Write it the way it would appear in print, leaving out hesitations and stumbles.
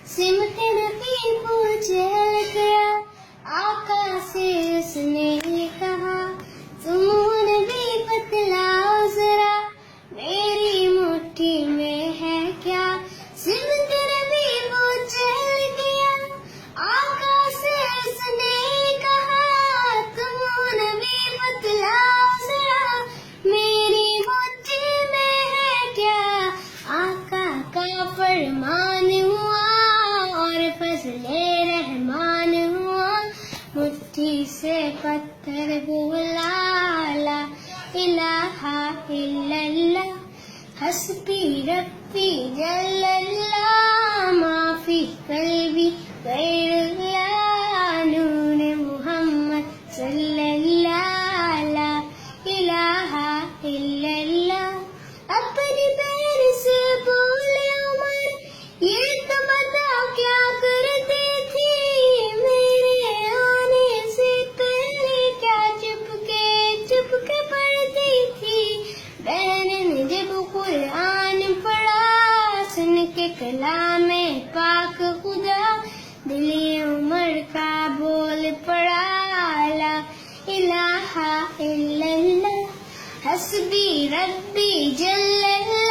سمت نبی کو چہل گیا، آقا سے اس نے کہا تم نبی بتلاؤ ذرا میری مٹھی میں ہے کیا؟ سمت نبی وہ چہل گیا، آقا سے اس نے کہا تم نبی بتلاؤ ذرا میری مٹھی میں ہے کیا؟ آقا کا فرمان ہوا اور فضل رحمان ہوا، مٹھی سے پتھر بولا لا الہ الا اللہ، حسبی ربی جل اللہ، ما فی قلبی غیر اللہ، نور محمد صلی اللہ لا الہ الا اللہ۔ اپنی بہن سے بولے عمر یہ تو بتاؤ کیا کرتی تھی میرے آنے سے پہلے، کیا چپ کے پڑھتی تھی؟ بہن نے جب قرآن پڑھا سن کے کلام پاک خدا، دل عمر کا بول پڑا لا الہ الا اللہ، حسبی ربی جل اللہ۔